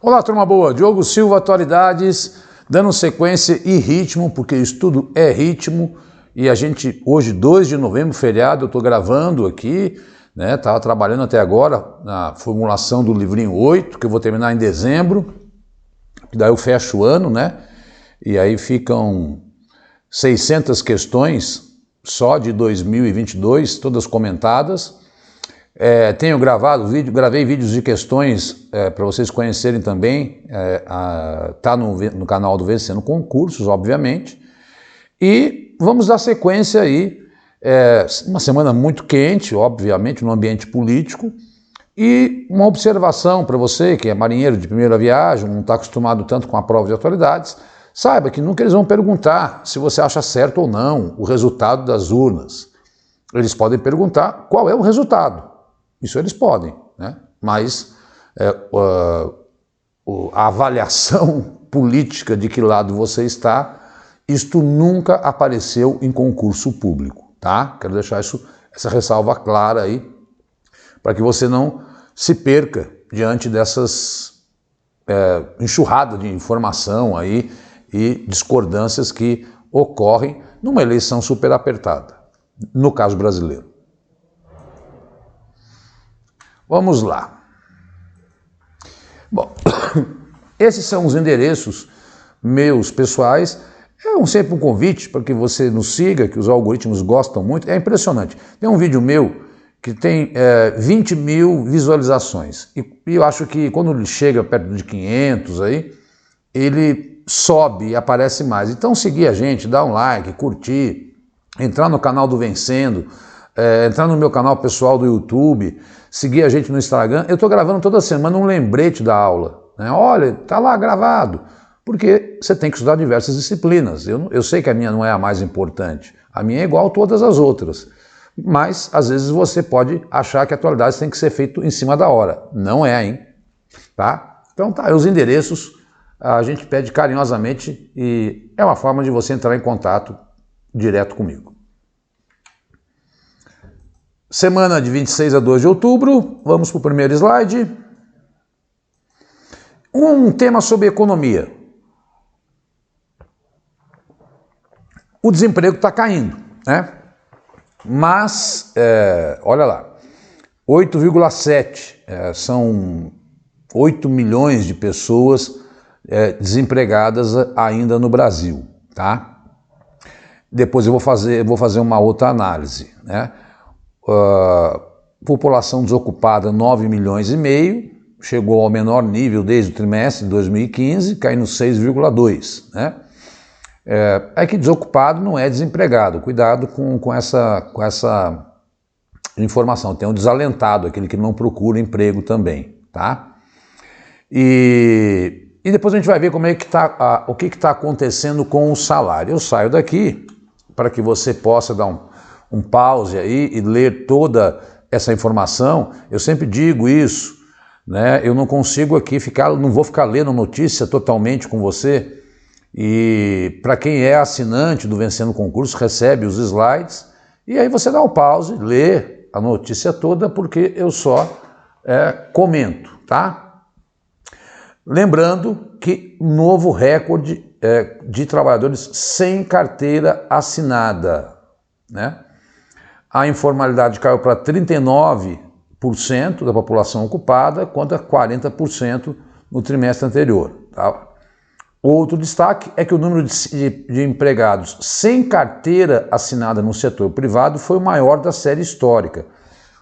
Olá, turma boa. Diogo Silva, atualidades, dando sequência e ritmo, porque isso tudo é ritmo. E a gente, hoje, 2 de novembro, feriado, eu estou gravando aqui, né? Estava trabalhando até agora na formulação do livrinho 8, que eu vou terminar em dezembro, que daí eu fecho o ano, né? E aí ficam 600 questões só de 2022, todas comentadas. Tenho gravado vídeo, gravei vídeos de questões para vocês conhecerem também, tá no canal do Vencendo Concursos, obviamente. E vamos dar sequência aí, uma semana muito quente, obviamente, no ambiente político, e uma observação para você que é marinheiro de primeira viagem, não está acostumado tanto com a prova de atualidades, saiba que nunca eles vão perguntar se você acha certo ou não o resultado das urnas. Eles podem perguntar qual é o resultado. Isso eles podem, né? Mas a avaliação política de que lado você está, isto nunca apareceu em concurso público, tá? Quero deixar essa ressalva clara aí, para que você não se perca diante dessas enxurradas de informação aí e discordâncias que ocorrem numa eleição super apertada, no caso brasileiro. Vamos lá. Bom, esses são os endereços meus pessoais. É sempre um convite para que você nos siga, que os algoritmos gostam muito. É impressionante. Tem um vídeo meu que tem 20 mil visualizações. E eu acho que quando ele chega perto de 500 aí, ele sobe e aparece mais. Então seguir a gente, dar um like, curtir, entrar no canal do Vencendo, entrar no meu canal pessoal do YouTube, seguir a gente no Instagram. Eu estou gravando toda semana um lembrete da aula, né? Olha, está lá gravado, porque você tem que estudar diversas disciplinas. Eu sei que a minha não é a mais importante, a minha é igual a todas as outras, mas às vezes você pode achar que a atualidade tem que ser feito em cima da hora. Não é, hein? Tá? Então tá, os endereços a gente pede carinhosamente e é uma forma de você entrar em contato direto comigo. Semana de 26 a 2 de outubro, vamos para o primeiro slide. Um tema sobre economia. O desemprego está caindo, né? Mas, olha lá, 8,7, são 8 milhões de pessoas desempregadas ainda no Brasil, tá? Depois eu vou fazer uma outra análise, né? População desocupada 9 milhões e meio, chegou ao menor nível desde o trimestre de 2015, caindo 6,2, né? É que desocupado não é desempregado, cuidado com essa informação. Tem um desalentado, aquele que não procura emprego também, tá? E depois a gente vai ver como é que o que está acontecendo com o salário. Eu saio daqui para que você possa dar um pause aí e ler toda essa informação. Eu sempre digo isso, né? Eu não consigo aqui não vou ficar lendo notícia totalmente com você. E para quem é assinante do Vencendo Concurso, recebe os slides e aí você dá um pause, lê a notícia toda, porque eu só comento, tá? Lembrando que novo recorde de trabalhadores sem carteira assinada, né? A informalidade caiu para 39% da população ocupada, contra 40% no trimestre anterior, tá? Outro destaque é que o número de empregados sem carteira assinada no setor privado foi o maior da série histórica.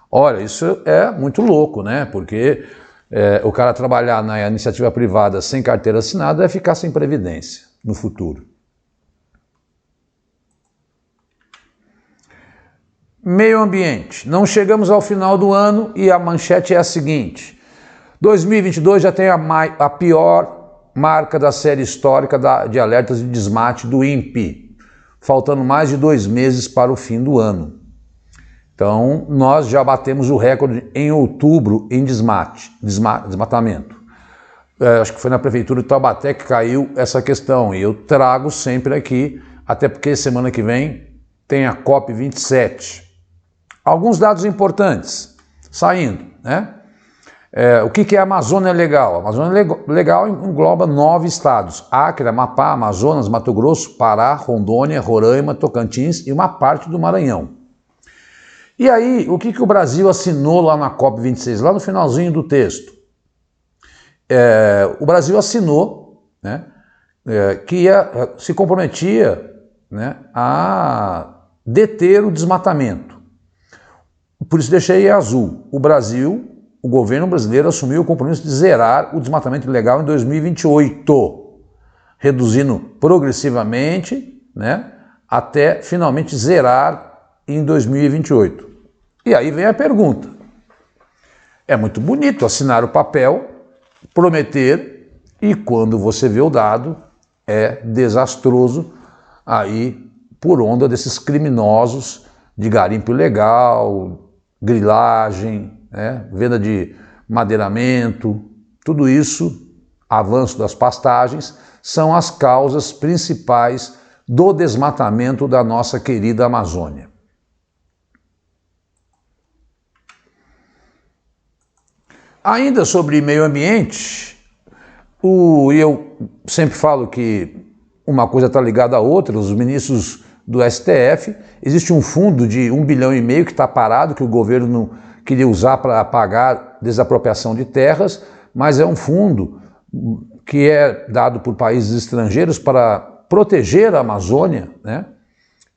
Olha, isso é muito louco, né? Porque o cara trabalhar na iniciativa privada sem carteira assinada é ficar sem previdência no futuro. Meio ambiente. Não chegamos ao final do ano e a manchete é a seguinte: 2022 já tem a pior marca da série histórica de alertas de desmate do INPE, faltando mais de 2 meses para o fim do ano. Então, nós já batemos o recorde em outubro em desmatamento. Acho que foi na prefeitura de Taubaté que caiu essa questão, e eu trago sempre aqui, até porque semana que vem tem a COP27. Alguns dados importantes saindo, né? O que é a Amazônia Legal? A Amazônia Legal engloba 9 estados: Acre, Amapá, Amazonas, Mato Grosso, Pará, Rondônia, Roraima, Tocantins e uma parte do Maranhão. E aí, o que o Brasil assinou lá na COP26, lá no finalzinho do texto? O Brasil assinou, né, que se comprometia, né, a deter o desmatamento. Por isso deixei em azul. O governo brasileiro assumiu o compromisso de zerar o desmatamento ilegal em 2028, reduzindo progressivamente, né, até finalmente zerar em 2028. E aí vem a pergunta. É muito bonito assinar o papel, prometer, e quando você vê o dado, é desastroso aí por onda desses criminosos de garimpo ilegal, grilagem, né, venda de madeiramento, tudo isso, avanço das pastagens, são as causas principais do desmatamento da nossa querida Amazônia. Ainda sobre meio ambiente, eu sempre falo que uma coisa está ligada à outra, os ministros do STF, existe um fundo de 1,5 bilhão que está parado, que o governo não queria usar para pagar desapropriação de terras, mas é um fundo que é dado por países estrangeiros para proteger a Amazônia, né?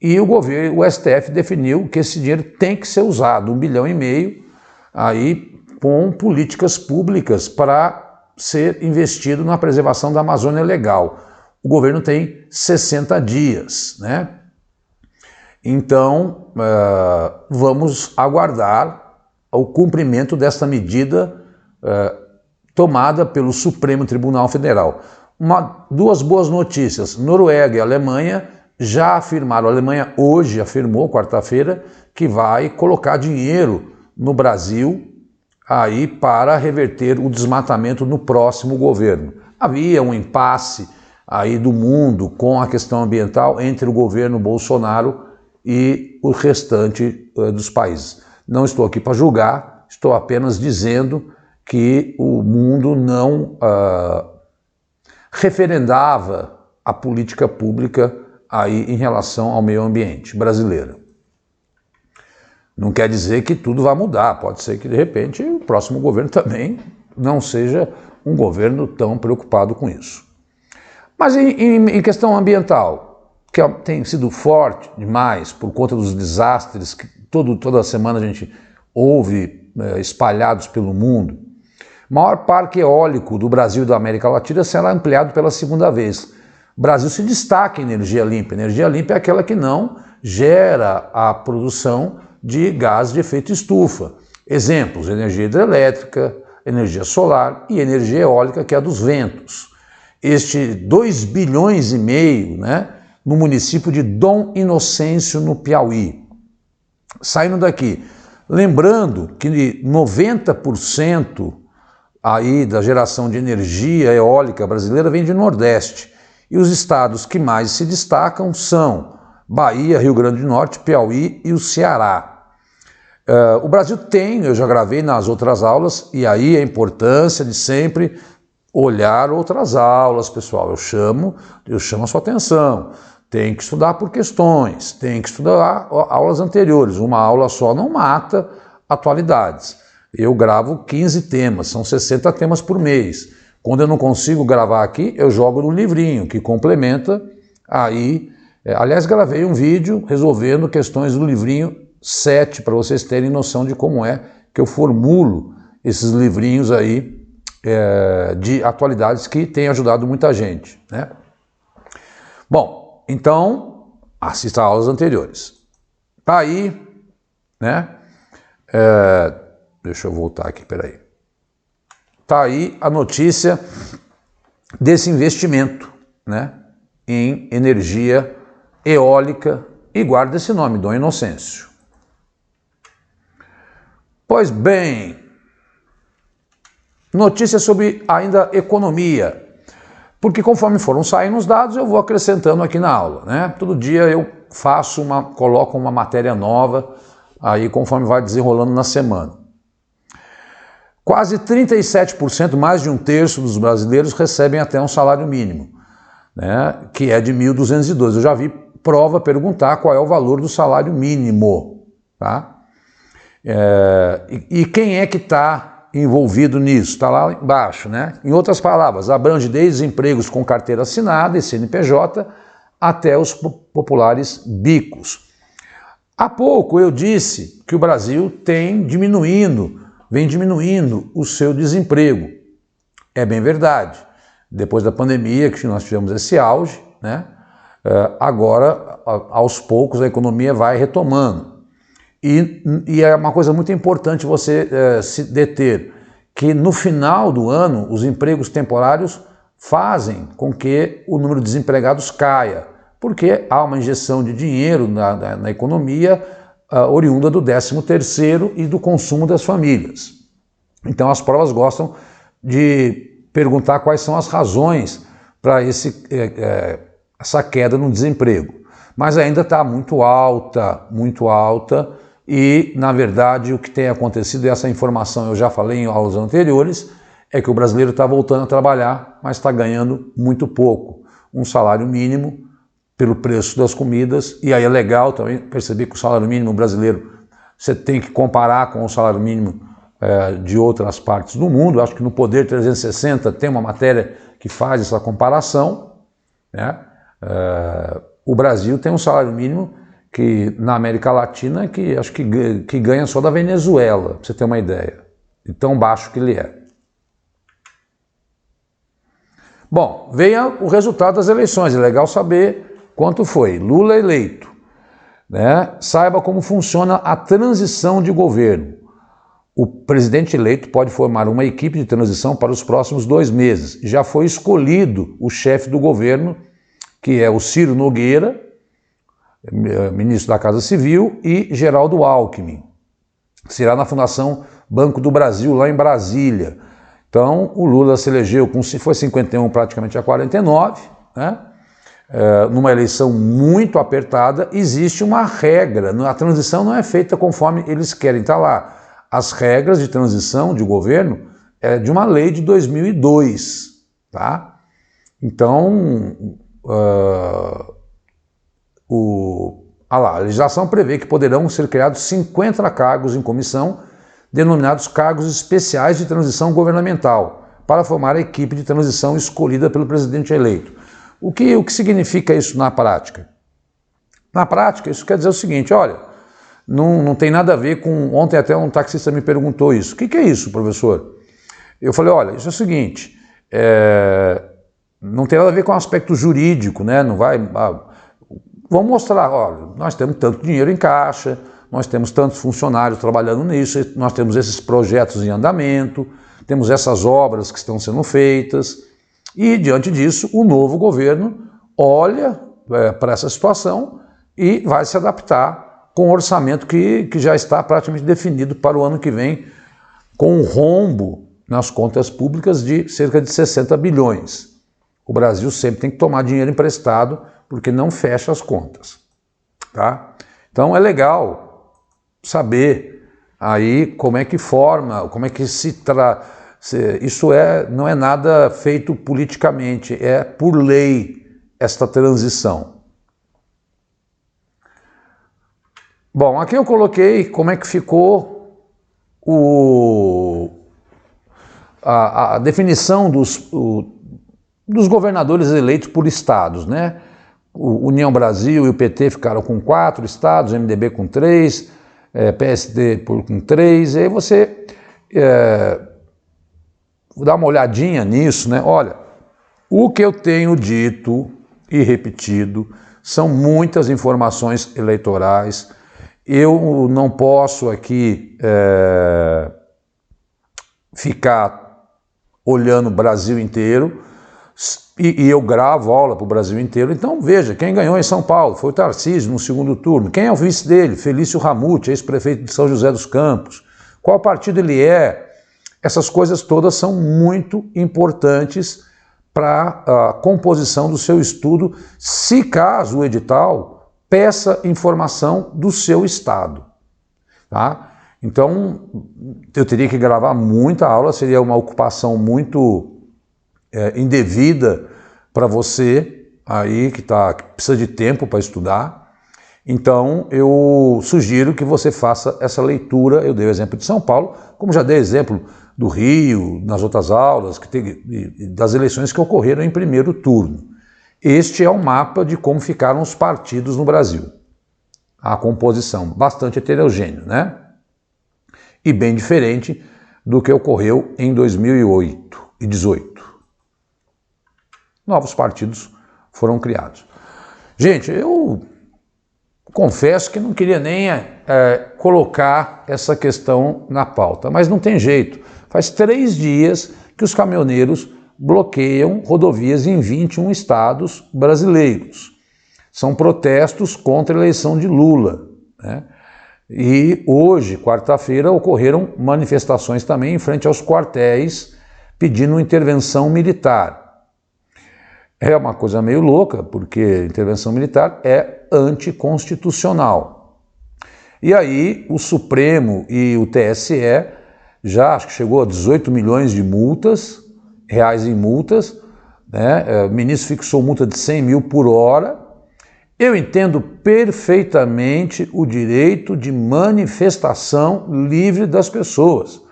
E o STF definiu que esse dinheiro tem que ser usado, 1,5 bilhão, aí com políticas públicas para ser investido na preservação da Amazônia Legal. O governo tem 60 dias, né? Então, vamos aguardar o cumprimento desta medida tomada pelo Supremo Tribunal Federal. Duas boas notícias: Noruega e Alemanha já afirmaram, a Alemanha hoje afirmou, quarta-feira, que vai colocar dinheiro no Brasil aí para reverter o desmatamento no próximo governo. Havia um impasse aí do mundo com a questão ambiental entre o governo Bolsonaro e o restante dos países. Não estou aqui para julgar, estou apenas dizendo que o mundo não referendava a política pública aí em relação ao meio ambiente brasileiro. Não quer dizer que tudo vai mudar, pode ser que de repente o próximo governo também não seja um governo tão preocupado com isso. Mas em questão ambiental, que tem sido forte demais por conta dos desastres que toda semana a gente ouve espalhados pelo mundo, o maior parque eólico do Brasil e da América Latina será ampliado pela segunda vez. O Brasil se destaca em energia limpa. Energia limpa é aquela que não gera a produção de gás de efeito estufa. Exemplos: energia hidrelétrica, energia solar e energia eólica, que é a dos ventos. Este 2,5 bilhões, né, no município de Dom Inocêncio, no Piauí. Saindo daqui, lembrando que 90% aí da geração de energia eólica brasileira vem de Nordeste. E os estados que mais se destacam são Bahia, Rio Grande do Norte, Piauí e o Ceará. O Brasil tem, eu já gravei nas outras aulas, e aí a importância de sempre olhar outras aulas, pessoal. Eu chamo a sua atenção. Tem que estudar por questões, tem que estudar aulas anteriores. Uma aula só não mata atualidades. Eu gravo 15 temas, são 60 temas por mês. Quando eu não consigo gravar aqui, eu jogo no livrinho, que complementa aí. Aliás, gravei um vídeo resolvendo questões do livrinho 7, para vocês terem noção de como é que eu formulo esses livrinhos aí de atualidades que têm ajudado muita gente, né? Bom, então, assista a aulas anteriores. Tá aí, né? Deixa eu voltar aqui, peraí. Tá aí a notícia desse investimento, né, em energia eólica, e guarda esse nome, Dom Inocêncio. Pois bem, notícia sobre ainda economia, porque conforme foram saindo os dados eu vou acrescentando aqui na aula, né? Todo dia eu coloco uma matéria nova aí conforme vai desenrolando na semana. Quase 37%, mais de um terço dos brasileiros recebem até um salário mínimo, né, que é de 1.202. Eu já vi prova perguntar qual é o valor do salário mínimo. Tá? E quem é que está envolvido nisso? Está lá embaixo. Né? Em outras palavras, abrange desde empregos com carteira assinada e CNPJ até os populares bicos. Há pouco eu disse que o Brasil vem diminuindo o seu desemprego. É bem verdade. Depois da pandemia, que nós tivemos esse auge, né? Agora, aos poucos, a economia vai retomando. E é uma coisa muito importante você se deter, que no final do ano, os empregos temporários fazem com que o número de desempregados caia, porque há uma injeção de dinheiro na economia oriunda do 13º e do consumo das famílias. Então as provas gostam de perguntar quais são as razões para essa queda no desemprego. Mas ainda está muito alta, e na verdade o que tem acontecido, e essa informação eu já falei em aulas anteriores, é que o brasileiro está voltando a trabalhar, mas está ganhando muito pouco. Um salário mínimo pelo preço das comidas, e aí é legal também perceber que o salário mínimo brasileiro, você tem que comparar com o salário mínimo de outras partes do mundo. Acho que no Poder 360 tem uma matéria que faz essa comparação, né? O Brasil tem um salário mínimo que na América Latina que acho que ganha só da Venezuela, para você ter uma ideia, de tão baixo que ele é. Bom, veio o resultado das eleições, é legal saber quanto foi. Lula eleito, né? Saiba como funciona a transição de governo. O presidente eleito pode formar uma equipe de transição para os próximos 2 meses. Já foi escolhido o chefe do governo, que é o Ciro Nogueira, ministro da Casa Civil, e Geraldo Alckmin, que será na Fundação Banco do Brasil, lá em Brasília. Então, o Lula se elegeu foi 51 praticamente a 49, né? Numa eleição muito apertada. Existe uma regra, a transição não é feita conforme eles querem, está lá. As regras de transição de governo é de uma lei de 2002, tá? Então, a legislação prevê que poderão ser criados 50 cargos em comissão, denominados cargos especiais de transição governamental, para formar a equipe de transição escolhida pelo presidente eleito. O que significa isso na prática? Na prática, isso quer dizer o seguinte: olha, não tem nada a ver com... Ontem até um taxista me perguntou isso. O que é isso, professor? Eu falei, olha, isso é o seguinte, não tem nada a ver com o aspecto jurídico, né? Não vai... vamos mostrar, olha, nós temos tanto dinheiro em caixa, nós temos tantos funcionários trabalhando nisso, nós temos esses projetos em andamento, temos essas obras que estão sendo feitas, e diante disso o novo governo olha para essa situação e vai se adaptar com um orçamento que já está praticamente definido para o ano que vem, com um rombo nas contas públicas de cerca de 60 bilhões. O Brasil sempre tem que tomar dinheiro emprestado, porque não fecha as contas. Tá? Então é legal saber aí como é que forma, como é que isso não é nada feito politicamente, é por lei esta transição. Bom, aqui eu coloquei como é que ficou a definição dos governadores eleitos por estados, né? O União Brasil e o PT ficaram com 4 estados, o MDB com 3, PSD com 3, e aí você dá uma olhadinha nisso, né? Olha, o que eu tenho dito e repetido são muitas informações eleitorais. Eu não posso aqui ficar olhando o Brasil inteiro, e eu gravo aula para o Brasil inteiro. Então veja, quem ganhou em São Paulo foi o Tarcísio no segundo turno. Quem é o vice dele? Felício Ramute, ex-prefeito de São José dos Campos. Qual partido ele é? Essas coisas todas são muito importantes para a composição do seu estudo, se caso o edital peça informação do seu estado. Tá? Então, eu teria que gravar muita aula, seria uma ocupação muito indevida para você aí que precisa de tempo para estudar. Então, eu sugiro que você faça essa leitura. Eu dei o exemplo de São Paulo, como já dei exemplo do Rio, nas outras aulas, das eleições que ocorreram em primeiro turno. Este é o mapa de como ficaram os partidos no Brasil. A composição bastante heterogênea, né? E bem diferente do que ocorreu em 2008 e 2018. Novos partidos foram criados. Gente, eu confesso que não queria nem colocar essa questão na pauta, mas não tem jeito. Faz 3 dias que os caminhoneiros bloqueiam rodovias em 21 estados brasileiros. São protestos contra a eleição de Lula, né? E hoje, quarta-feira, ocorreram manifestações também em frente aos quartéis pedindo intervenção militar. É uma coisa meio louca, porque intervenção militar é anticonstitucional. E aí o Supremo e o TSE já acho que chegou a 18 milhões de reais em multas, né? O ministro fixou multa de 100 mil por hora. Eu entendo perfeitamente o direito de manifestação livre das pessoas.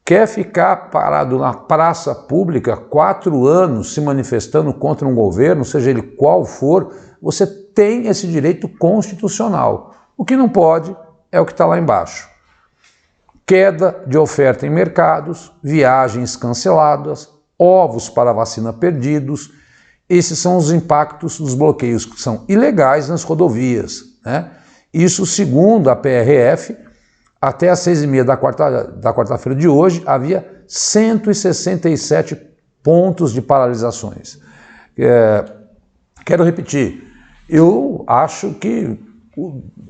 Quer ficar parado na praça pública 4 anos se manifestando contra um governo, seja ele qual for, você tem esse direito constitucional. O que não pode é o que está lá embaixo. Queda de oferta em mercados, viagens canceladas, ovos para vacina perdidos. Esses são os impactos dos bloqueios que são ilegais nas rodovias, né? Isso segundo a PRF, até às 6h30 da quarta-feira de hoje, havia 167 pontos de paralisações. Quero repetir, eu acho que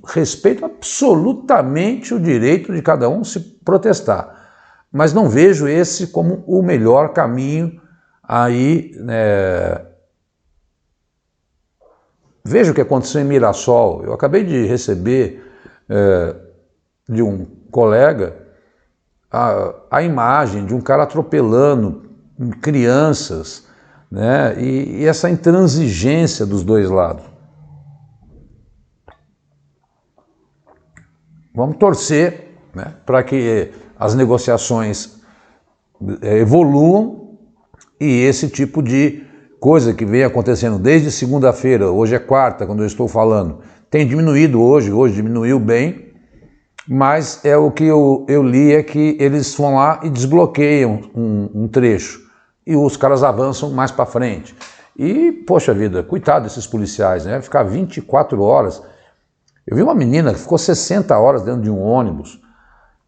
respeito absolutamente o direito de cada um se protestar, mas não vejo esse como o melhor caminho aí, né? Veja o que aconteceu em Mirassol. Eu acabei de receber de um colega a imagem de um cara atropelando crianças, né? E essa intransigência dos dois lados. Vamos torcer, né, para que as negociações evoluam e esse tipo de coisa que vem acontecendo desde segunda-feira, hoje é quarta, quando eu estou falando, tem diminuído hoje diminuiu bem, mas o que eu li é que eles vão lá e desbloqueiam um trecho e os caras avançam mais para frente. E, poxa vida, coitado desses policiais, né? Ficar 24 horas. Eu vi uma menina que ficou 60 horas dentro de um ônibus.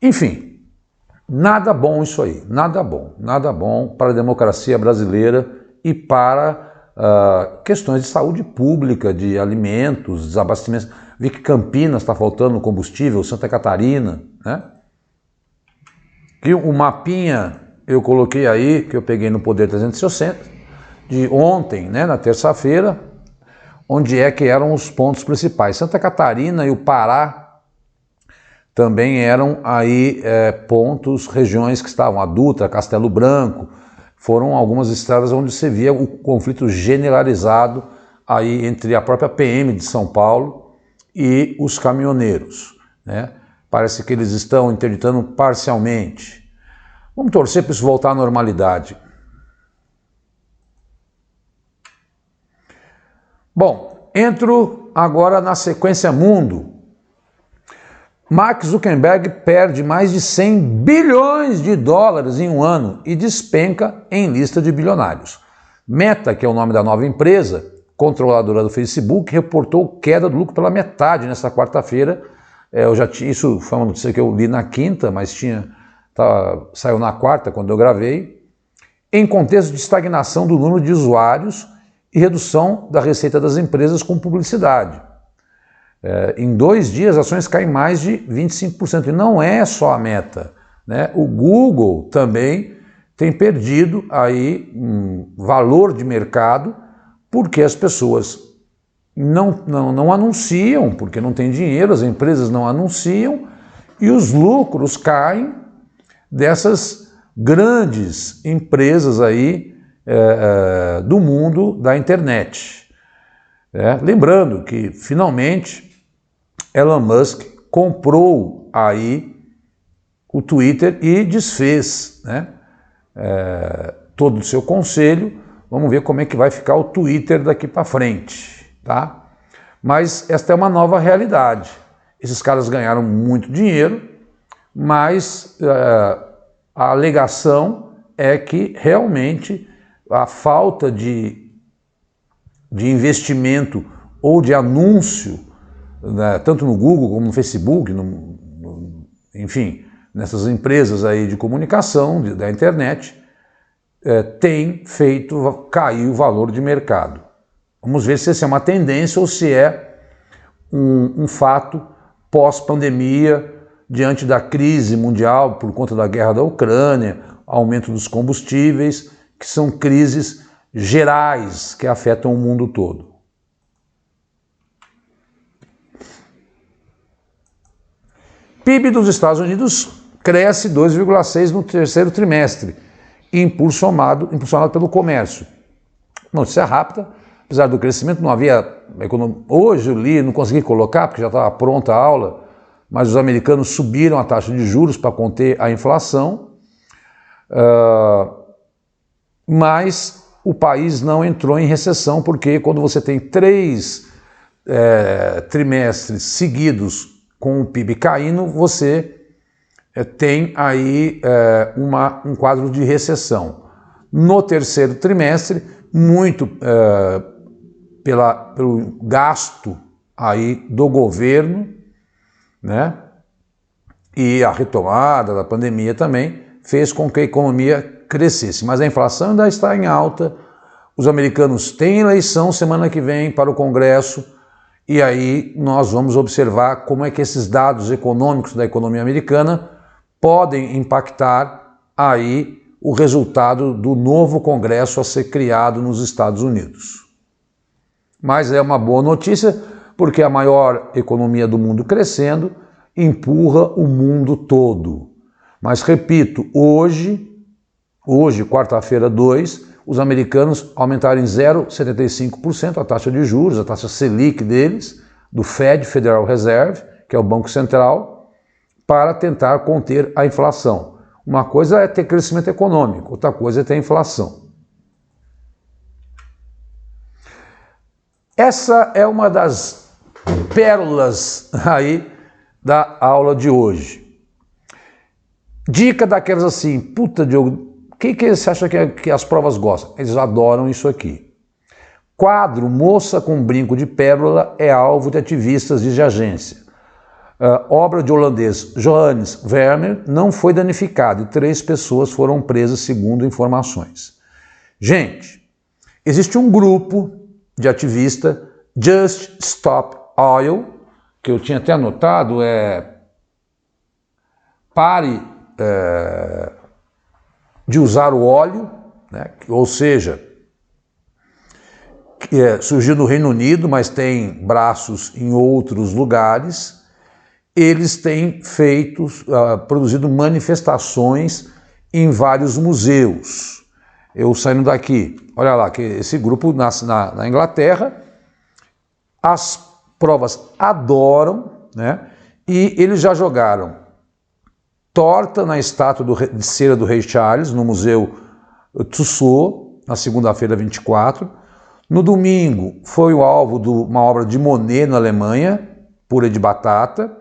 Enfim, nada bom isso aí, nada bom para a democracia brasileira e para questões de saúde pública, de alimentos, desabastecimentos. Vi que Campinas está faltando combustível, Santa Catarina, né? E o mapinha eu coloquei aí, que eu peguei no Poder 360, de ontem, né, na terça-feira, onde que eram os pontos principais. Santa Catarina e o Pará também eram aí pontos, regiões que estavam, a Dutra, Castelo Branco, foram algumas estradas onde você via o conflito generalizado aí entre a própria PM de São Paulo e os caminhoneiros, né? Parece que eles estão interditando parcialmente. Vamos torcer para isso voltar à normalidade. Bom, entro agora na sequência mundo. Mark Zuckerberg perde mais de 100 bilhões de dólares em um ano e despenca em lista de bilionários. Meta, que é o nome da nova empresa, controladora do Facebook, reportou queda do lucro pela metade nesta quarta-feira. Isso foi uma notícia que eu li na quinta, mas saiu na quarta quando eu gravei. Em contexto de estagnação do número de usuários e redução da receita das empresas com publicidade. Em 2 dias, as ações caem mais de 25%. E não é só a Meta, né? O Google também tem perdido aí valor de mercado porque as pessoas não anunciam, porque não tem dinheiro, as empresas não anunciam E os lucros caem dessas grandes empresas aí do mundo da internet. Lembrando que, finalmente, Elon Musk comprou aí o Twitter e desfez, né, todo o seu conselho. Vamos ver como é que vai ficar o Twitter daqui para frente, tá? Mas esta é uma nova realidade. Esses caras ganharam muito dinheiro, mas a alegação é que realmente a falta de investimento ou de anúncio, né, tanto no Google como no Facebook, enfim, nessas empresas aí de comunicação, da internet, tem feito cair o valor de mercado. Vamos ver se essa é uma tendência ou se é um fato pós-pandemia, diante da crise mundial por conta da guerra da Ucrânia, aumento dos combustíveis, que são crises gerais que afetam o mundo todo. PIB dos Estados Unidos cresce 2,6% no terceiro trimestre, impulsionado pelo comércio. Notícia rápida, apesar do crescimento, não havia economia. Hoje eu li, não consegui colocar porque já estava pronta a aula, mas os americanos subiram a taxa de juros para conter a inflação, mas o país não entrou em recessão, porque quando você tem 3 trimestres seguidos com o PIB caindo, você tem aí um quadro de recessão. No terceiro trimestre, muito pelo gasto aí do governo, né? E a retomada da pandemia também fez com que a economia crescesse. Mas a inflação ainda está em alta, os americanos têm eleição semana que vem para o Congresso, e aí nós vamos observar como é que esses dados econômicos da economia americana podem impactar aí o resultado do novo Congresso a ser criado nos Estados Unidos. Mas é uma boa notícia, porque a maior economia do mundo crescendo empurra o mundo todo. Mas repito, hoje, quarta-feira 2, os americanos aumentaram em 0,75% a taxa de juros, a taxa Selic deles, do Fed, Federal Reserve, que é o Banco Central, para tentar conter a inflação. Uma coisa é ter crescimento econômico, outra coisa é ter inflação. Essa é uma das pérolas aí da aula de hoje. Dica daquelas assim, puta Diogo, o que você acha que as provas gostam? Eles adoram isso aqui. Quadro Moça com Brinco de Pérola é alvo de ativistas de agência. Obra de holandês Johannes Vermeer não foi danificada e 3 pessoas foram presas segundo informações. Gente, existe um grupo de ativista, Just Stop Oil, que eu tinha até anotado, pare de usar o óleo, né? Ou seja, surgiu no Reino Unido, mas tem braços em outros lugares. Eles têm produzido manifestações em vários museus. Eu saindo daqui, olha lá, que esse grupo nasce na Inglaterra, as provas adoram, né? E eles já jogaram torta na estátua de cera do Rei Charles, no Museu Tussauds, na segunda-feira 24. No domingo, foi o alvo de uma obra de Monet na Alemanha, purê de batata.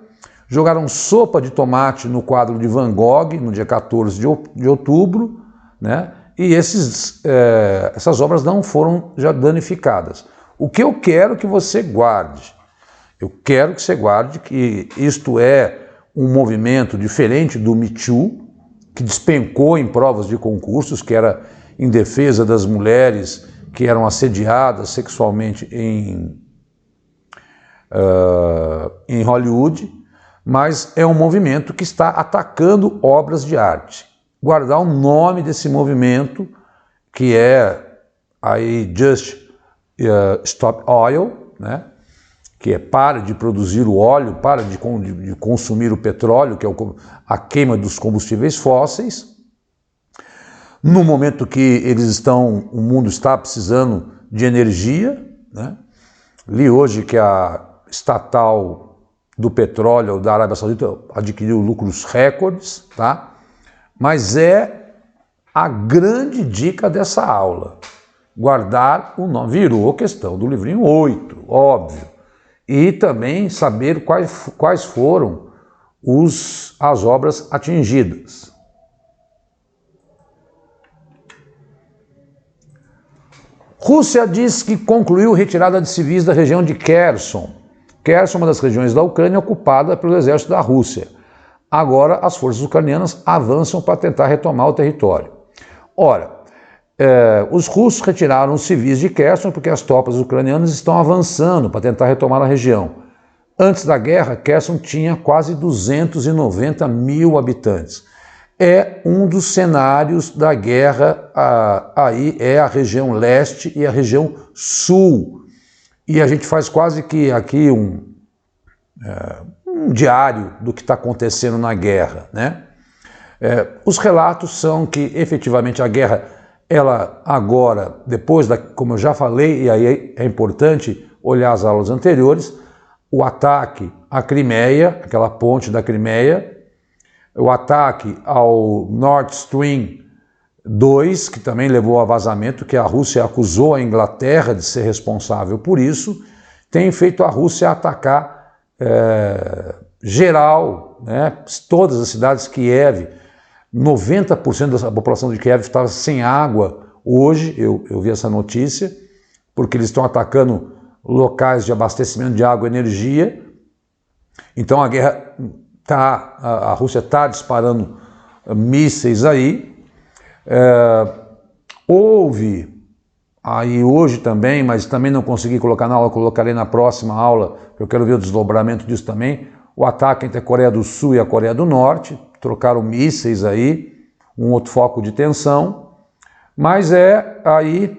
Jogaram sopa de tomate no quadro de Van Gogh, no dia 14 de outubro, né? E essas obras não foram já danificadas. O que eu quero que você guarde? Eu quero que você guarde que isto é um movimento diferente do Me Too, que despencou em provas de concursos, que era em defesa das mulheres que eram assediadas sexualmente em Hollywood, mas é um movimento que está atacando obras de arte. Guardar o nome desse movimento, que é aí Just Stop Oil, né? que é pare de produzir o óleo, pare de consumir o petróleo, que é a queima dos combustíveis fósseis. No momento que o mundo está precisando de energia, né? Li hoje que a estatal do petróleo da Arábia Saudita adquiriu lucros recordes, tá? Mas é a grande dica dessa aula. Guardar o nome, virou questão do livrinho 8, óbvio. E também saber quais foram as obras atingidas. Rússia diz que concluiu retirada de civis da região de Kherson. Kherson é uma das regiões da Ucrânia ocupada pelo exército da Rússia. Agora as forças ucranianas avançam para tentar retomar o território. Ora, os russos retiraram os civis de Kherson porque as tropas ucranianas estão avançando para tentar retomar a região. Antes da guerra, Kherson tinha quase 290 mil habitantes. É um dos cenários da guerra, aí é a região leste e a região sul. E a gente faz quase que aqui um diário do que está acontecendo na guerra, né? Os relatos são que efetivamente a guerra, ela agora, como eu já falei, e aí é importante olhar as aulas anteriores, o ataque à Crimeia, aquela ponte da Crimeia, o ataque ao Nord Stream 2, que também levou a vazamento, que a Rússia acusou a Inglaterra de ser responsável por isso, tem feito a Rússia atacar geral, né, todas as cidades. Kiev, 90% da população de Kiev estava sem água hoje, eu vi essa notícia, porque eles estão atacando locais de abastecimento de água e energia. Então a guerra a Rússia está disparando mísseis aí. Houve aí hoje também, mas também não consegui colocar na aula, colocarei na próxima aula, porque eu quero ver o desdobramento disso também, o ataque entre a Coreia do Sul e a Coreia do Norte, trocaram mísseis aí, um outro foco de tensão, mas aí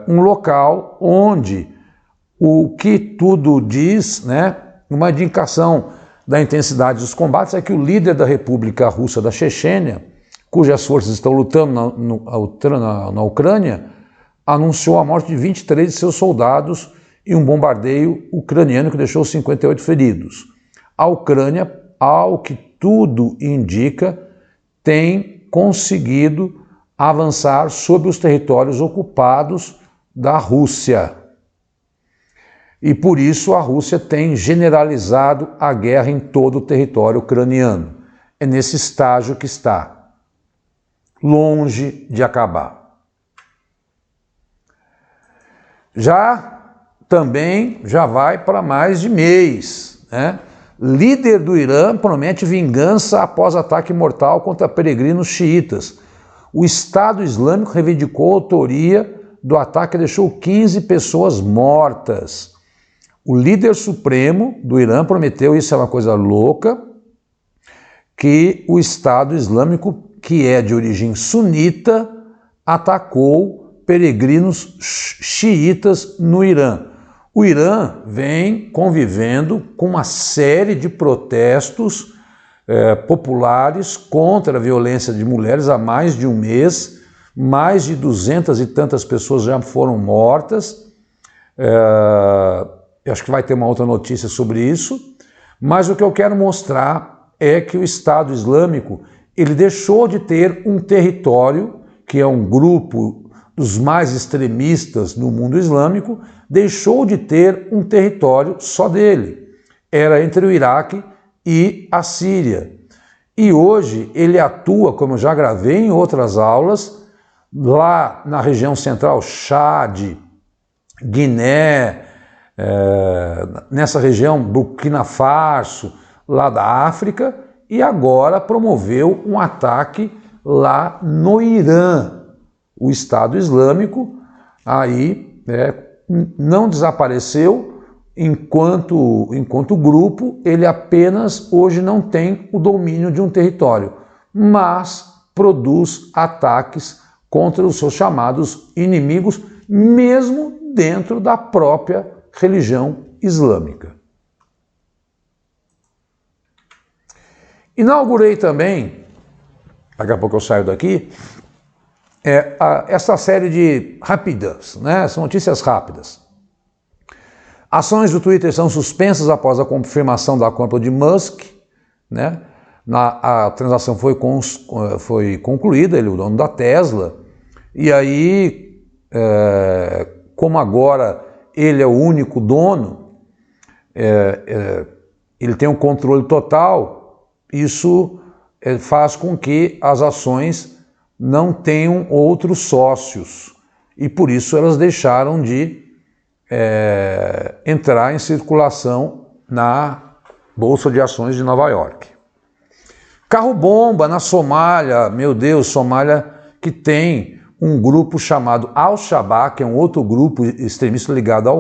um local onde o que tudo diz, né, uma indicação da intensidade dos combates é que o líder da República Russa da Chechênia, cujas forças estão lutando na Ucrânia, anunciou a morte de 23 de seus soldados em um bombardeio ucraniano que deixou 58 feridos. A Ucrânia, ao que tudo indica, tem conseguido avançar sobre os territórios ocupados da Rússia. E por isso a Rússia tem generalizado a guerra em todo o território ucraniano. É nesse estágio que está, longe de acabar. Já vai para mais de mês, né? Líder do Irã promete vingança após ataque mortal contra peregrinos xiitas. O Estado Islâmico reivindicou a autoria do ataque e deixou 15 pessoas mortas. O líder supremo do Irã prometeu, isso é uma coisa louca, que o Estado Islâmico, que é de origem sunita, atacou peregrinos xiitas no Irã. O Irã vem convivendo com uma série de protestos populares contra a violência de mulheres há mais de um mês. Mais de 200 e tantas pessoas já foram mortas. Eu acho que vai ter uma outra notícia sobre isso. Mas o que eu quero mostrar é que o Estado Islâmico ele deixou de ter um território, que é um grupo dos mais extremistas no mundo islâmico, deixou de ter um território só dele. Era entre o Iraque e a Síria. E hoje ele atua, como eu já gravei em outras aulas, lá na região central, Chad, Guiné, nessa região Burkina Faso, lá da África, e agora promoveu um ataque lá no Irã. O Estado Islâmico aí não desapareceu enquanto grupo, ele apenas hoje não tem o domínio de um território, mas produz ataques contra os seus chamados inimigos, mesmo dentro da própria religião islâmica. Inaugurei também, daqui a pouco eu saio daqui, essa série de rápidas, né? São notícias rápidas. Ações do Twitter são suspensas após a confirmação da compra de Musk, né? A transação foi concluída, ele é o dono da Tesla, e aí, como agora ele é o único dono, ele tem um controle total, isso faz com que as ações não tenham outros sócios, e por isso elas deixaram de entrar em circulação na Bolsa de Ações de Nova York. Carro-bomba na Somália, meu Deus, Somália que tem um grupo chamado Al-Shabaab, que é um outro grupo extremista ligado à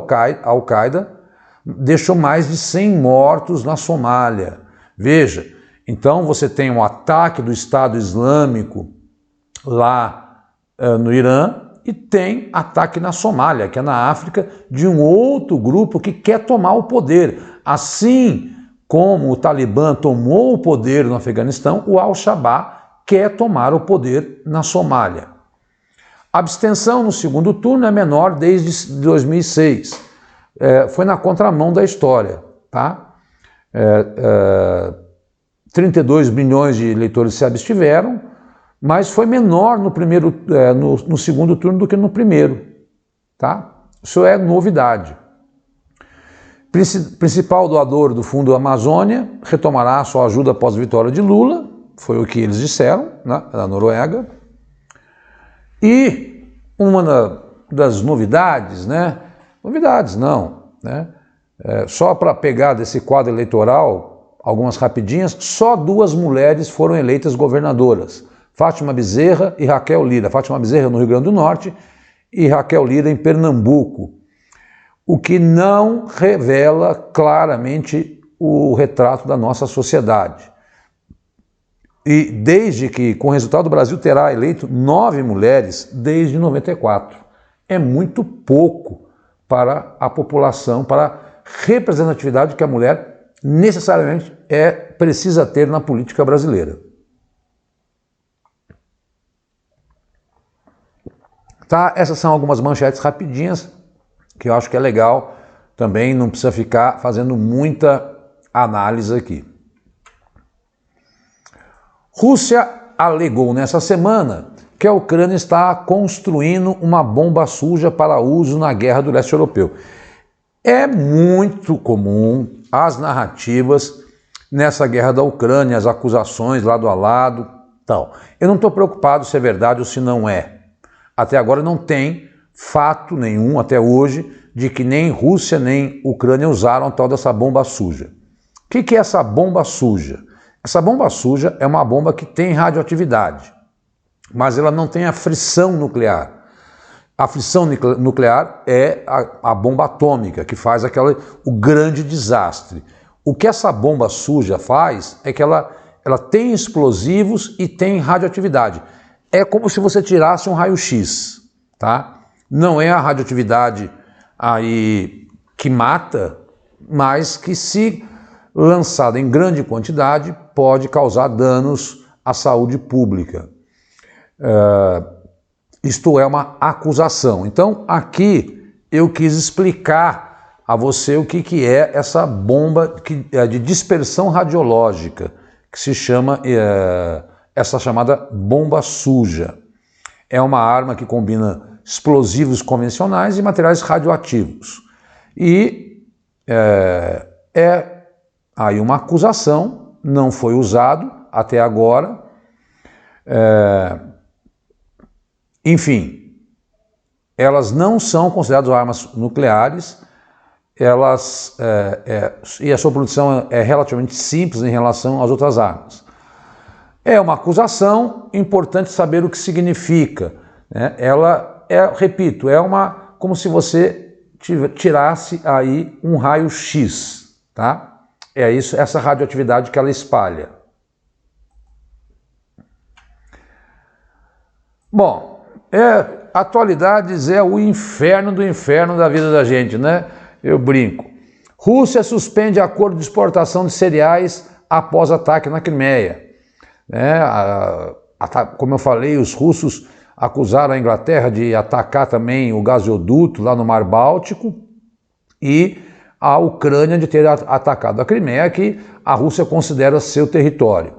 Al-Qaeda, deixou mais de 100 mortos na Somália. Veja, então você tem um ataque do Estado Islâmico lá no Irã e tem ataque na Somália, que é na África, de um outro grupo que quer tomar o poder. Assim como o Talibã tomou o poder no Afeganistão, o Al-Shabaab quer tomar o poder na Somália. A abstenção no segundo turno é menor desde 2006. Foi na contramão da história, tá? 32 milhões de eleitores se abstiveram, mas foi menor no segundo turno do que no primeiro, tá? Isso é novidade. Principal doador do Fundo Amazônia retomará sua ajuda após a vitória de Lula, foi o que eles disseram, né, da Noruega. E uma das novidades, né? Novidades não, né? Só para pegar desse quadro eleitoral, algumas rapidinhas, só 2 mulheres foram eleitas governadoras, Fátima Bezerra e Raquel Lira. Fátima Bezerra no Rio Grande do Norte e Raquel Lira em Pernambuco, o que não revela claramente o retrato da nossa sociedade. E desde que, com o resultado, o Brasil terá eleito 9 mulheres desde 94. É muito pouco para a população, para a representatividade que a mulher necessariamente precisa ter na política brasileira. Tá? Essas são algumas manchetes rapidinhas que eu acho que é legal, também não precisa ficar fazendo muita análise aqui. Rússia alegou nessa semana que a Ucrânia está construindo uma bomba suja para uso na guerra do leste europeu. É muito comum as narrativas nessa guerra da Ucrânia, as acusações lado a lado, tal. Eu não estou preocupado se é verdade ou se não é. Até agora não tem fato nenhum, até hoje, de que nem Rússia nem Ucrânia usaram a tal dessa bomba suja. O que é essa bomba suja? Essa bomba suja é uma bomba que tem radioatividade, mas ela não tem a fissão nuclear. A fissão nuclear é a bomba atômica, que faz o grande desastre. O que essa bomba suja faz é que ela tem explosivos e tem radioatividade. É como se você tirasse um raio-x, tá? Não é a radioatividade aí que mata, mas que, se lançada em grande quantidade, pode causar danos à saúde pública. Isto é uma acusação. Então, aqui eu quis explicar a você o que é essa bomba de dispersão radiológica, que se chama essa chamada bomba suja. É uma arma que combina explosivos convencionais e materiais radioativos. E aí uma acusação, não foi usado até agora. Enfim, elas não são consideradas armas nucleares, e a sua produção é relativamente simples em relação às outras armas. É uma acusação, importante saber o que significa, né? Repito, como se você tirasse aí um raio-x, tá? É isso, essa radioatividade que ela espalha. Bom, atualidades é o inferno do inferno da vida da gente, né? Eu brinco. Rússia suspende acordo de exportação de cereais após ataque na Crimeia. Como eu falei, os russos acusaram a Inglaterra de atacar também o gasoduto lá no Mar Báltico e a Ucrânia de ter atacado a Crimeia, que a Rússia considera seu território.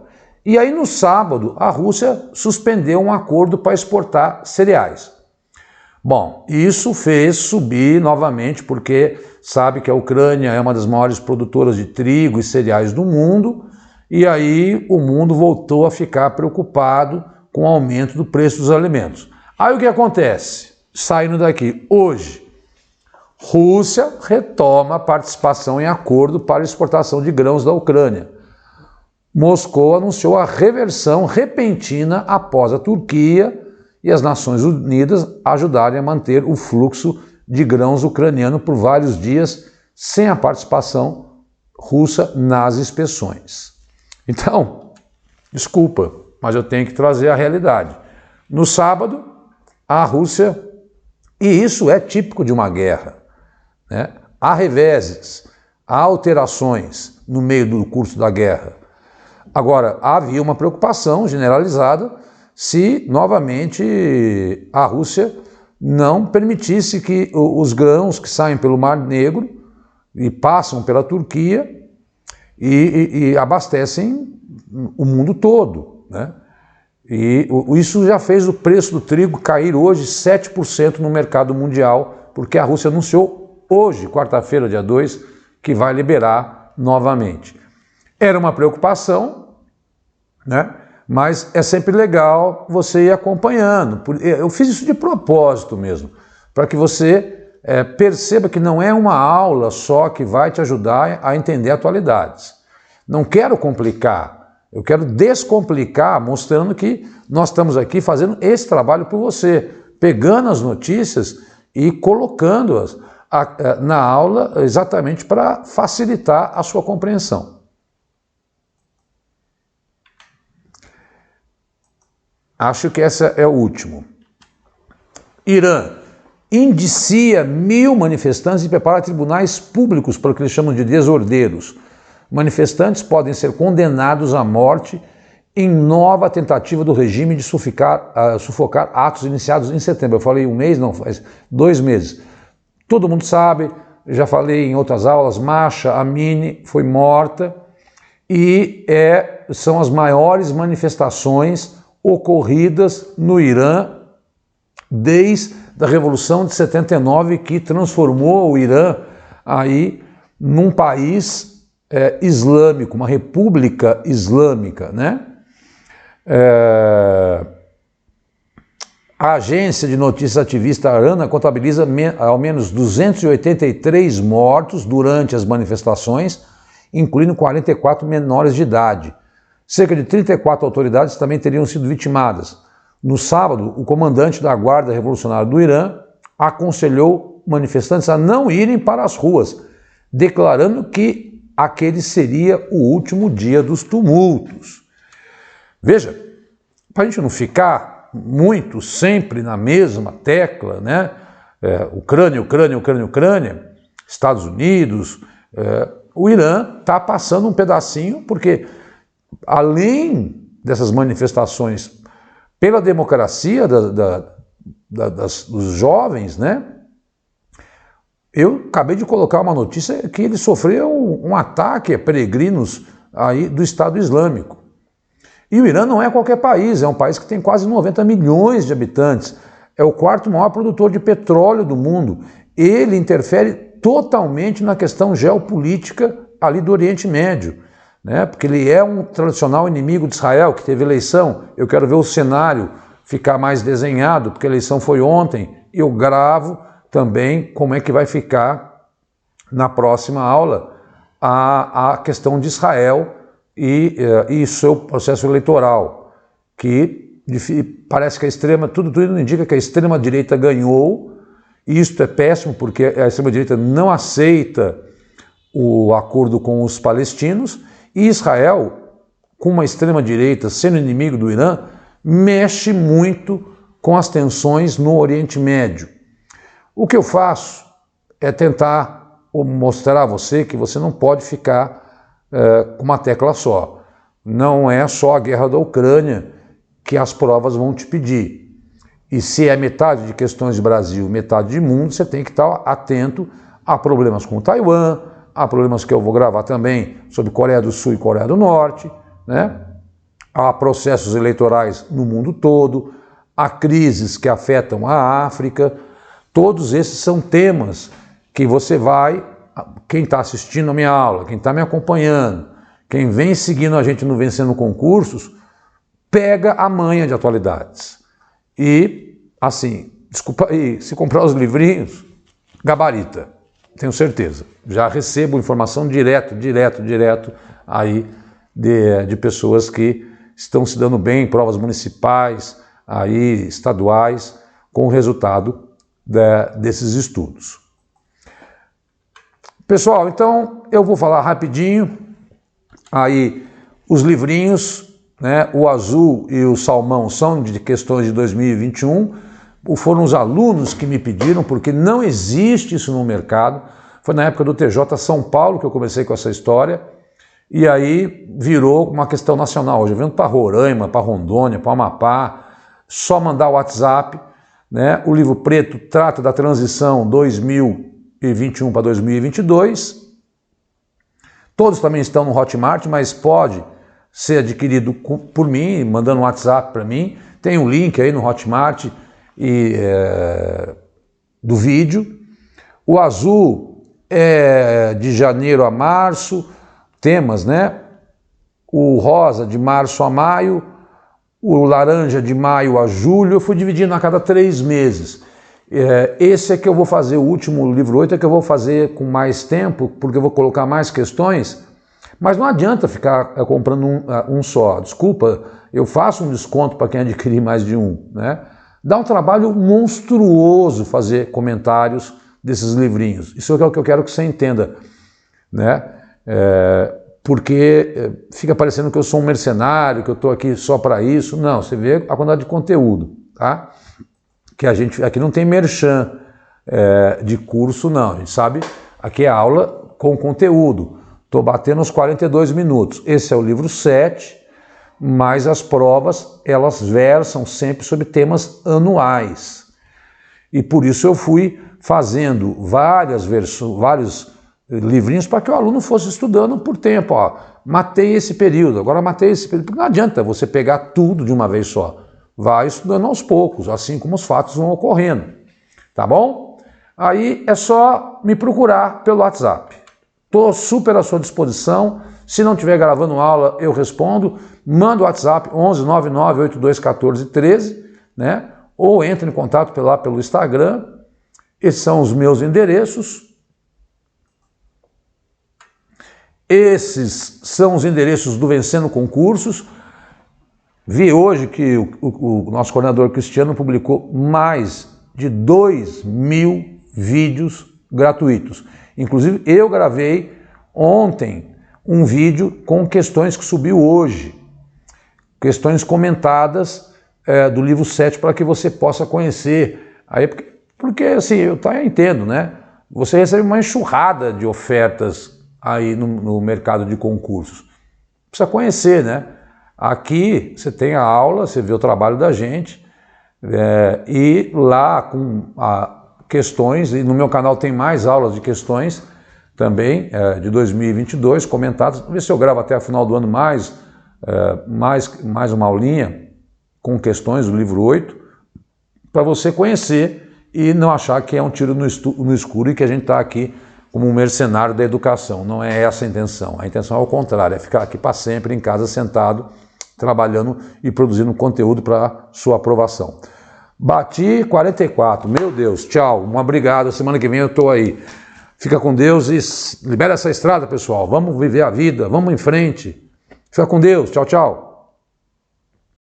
E aí no sábado a Rússia suspendeu um acordo para exportar cereais. Bom, isso fez subir novamente, porque sabe que a Ucrânia é uma das maiores produtoras de trigo e cereais do mundo, e aí o mundo voltou a ficar preocupado com o aumento do preço dos alimentos. Aí o que acontece? Saindo daqui, hoje, Rússia retoma a participação em acordo para exportação de grãos da Ucrânia. Moscou anunciou a reversão repentina após a Turquia e as Nações Unidas ajudarem a manter o fluxo de grãos ucraniano por vários dias sem a participação russa nas inspeções. Então, desculpa, mas eu tenho que trazer a realidade. No sábado, a Rússia, e isso é típico de uma guerra, né? Há reveses, há alterações no meio do curso da guerra. Agora, havia uma preocupação generalizada se, novamente, a Rússia não permitisse que os grãos que saem pelo Mar Negro e passam pela Turquia e abastecem o mundo todo, né? E isso já fez o preço do trigo cair hoje 7% no mercado mundial, porque a Rússia anunciou hoje, quarta-feira, dia 2, que vai liberar novamente. Era uma preocupação, né? Mas é sempre legal você ir acompanhando. Eu fiz isso de propósito mesmo, para que você perceba que não é uma aula só que vai te ajudar a entender atualidades. Não quero complicar, eu quero descomplicar, mostrando que nós estamos aqui fazendo esse trabalho por você, pegando as notícias e colocando-as na aula exatamente para facilitar a sua compreensão. Acho que essa é o último. Irã indicia 1.000 manifestantes e prepara tribunais públicos para o que eles chamam de desordeiros. Manifestantes podem ser condenados à morte em nova tentativa do regime de sufocar atos iniciados em setembro. Eu falei um mês, não, faz 2 meses. Todo mundo sabe, já falei em outras aulas, Mahsa Amini foi morta e são as maiores manifestações ocorridas no Irã desde a Revolução de 79, que transformou o Irã aí num país islâmico, uma república islâmica, né? A agência de notícias ativista ANA contabiliza ao menos 283 mortos durante as manifestações, incluindo 44 menores de idade. Cerca de 34 autoridades também teriam sido vitimadas. No sábado, o comandante da Guarda Revolucionária do Irã aconselhou manifestantes a não irem para as ruas, declarando que aquele seria o último dia dos tumultos. Veja, para a gente não ficar muito sempre na mesma tecla, né? Ucrânia, Ucrânia, Ucrânia, Ucrânia, Estados Unidos, o Irã está passando um pedacinho, porque além dessas manifestações pela democracia dos jovens, né? Eu acabei de colocar uma notícia que eles sofreram um ataque a peregrinos aí do Estado Islâmico. E o Irã não é qualquer país, é um país que tem quase 90 milhões de habitantes, é o 4º maior produtor de petróleo do mundo. Ele interfere totalmente na questão geopolítica ali do Oriente Médio, né? Porque ele é um tradicional inimigo de Israel, que teve eleição. Eu quero ver o cenário ficar mais desenhado, porque a eleição foi ontem, e eu gravo também como é que vai ficar na próxima aula a questão de Israel e seu processo eleitoral, que parece que tudo indica que a extrema-direita ganhou, e isto é péssimo, porque a extrema-direita não aceita o acordo com os palestinos, e Israel, com uma extrema-direita sendo inimigo do Irã, mexe muito com as tensões no Oriente Médio. O que eu faço é tentar mostrar a você que você não pode ficar com uma tecla só. Não é só a guerra da Ucrânia que as provas vão te pedir. E se é metade de questões de Brasil, metade de mundo, você tem que estar atento a problemas com Taiwan, a problemas que eu vou gravar também sobre Coreia do Sul e Coreia do Norte, né? Há processos eleitorais no mundo todo, há crises que afetam a África. Todos esses são temas que você vai, quem está assistindo a minha aula, quem está me acompanhando, quem vem seguindo a gente no Vencendo Concursos, pega a manha de atualidades. E, assim, desculpa aí, se comprar os livrinhos, gabarita, tenho certeza. Já recebo informação direto aí de pessoas que estão se dando bem em provas municipais, aí, estaduais, com o resultado desses estudos. Pessoal, então eu vou falar rapidinho aí os livrinhos, né, o azul e o salmão são de questões de 2021, foram os alunos que me pediram, porque não existe isso no mercado. Foi na época do TJ São Paulo que eu comecei com essa história, e aí virou uma questão nacional. Hoje eu vendo para Roraima, para Rondônia, para Amapá, só mandar o WhatsApp, né? O livro preto trata da transição 2021 para 2022. Todos também estão no Hotmart, mas pode ser adquirido por mim, mandando um WhatsApp para mim. Tem um link aí no Hotmart do vídeo. O azul é de janeiro a março, temas, né? O rosa de março a maio, o laranja de maio a julho. Eu fui dividindo a cada 3 meses. Esse é que eu vou fazer, o último livro 8 é que eu vou fazer com mais tempo, porque eu vou colocar mais questões, mas não adianta ficar comprando um só. Desculpa, eu faço um desconto para quem adquirir mais de um, né? Dá um trabalho monstruoso fazer comentários desses livrinhos. Isso é o que eu quero que você entenda, né? Porque fica parecendo que eu sou um mercenário, que eu estou aqui só para isso. Não, você vê a quantidade de conteúdo, tá? Que a gente aqui não tem merchan de curso, não. A gente sabe, aqui é aula com conteúdo. Estou batendo os 42 minutos. Esse é o livro 7, mas as provas, elas versam sempre sobre temas anuais. E por isso eu fui fazendo vários livrinhos para que o aluno fosse estudando por tempo. Ó, matei esse período, agora matei esse período. Porque não adianta você pegar tudo de uma vez só. Vai estudando aos poucos, assim como os fatos vão ocorrendo. Tá bom? Aí é só me procurar pelo WhatsApp. Estou super à sua disposição. Se não estiver gravando aula, eu respondo. Manda o WhatsApp 11 99 82 14 13, né? Ou entre em contato pelo Instagram. Esses são os meus endereços. Esses são os endereços do Vencendo Concursos. Vi hoje que o nosso coordenador Cristiano publicou mais de 2.000 vídeos gratuitos. Inclusive, eu gravei ontem um vídeo com questões que subiu hoje. Questões comentadas do livro 7 para que você possa conhecer. Aí, porque assim, eu entendo, né? Você recebe uma enxurrada de ofertas aí no mercado de concursos. Precisa conhecer, né? Aqui você tem a aula, você vê o trabalho da gente, e lá com questões, e no meu canal tem mais aulas de questões também, de 2022, comentadas. Vamos ver se eu gravo até o final do ano mais uma aulinha com questões do livro 8, para você conhecer e não achar que é um tiro no escuro e que a gente está aqui como um mercenário da educação. Não é essa a intenção. A intenção é o contrário, é ficar aqui para sempre em casa sentado, trabalhando e produzindo conteúdo para sua aprovação. Bati 44, meu Deus, tchau, um obrigado, semana que vem eu estou aí. Fica com Deus e libera essa estrada, pessoal. Vamos viver a vida, vamos em frente. Fica com Deus, tchau, tchau.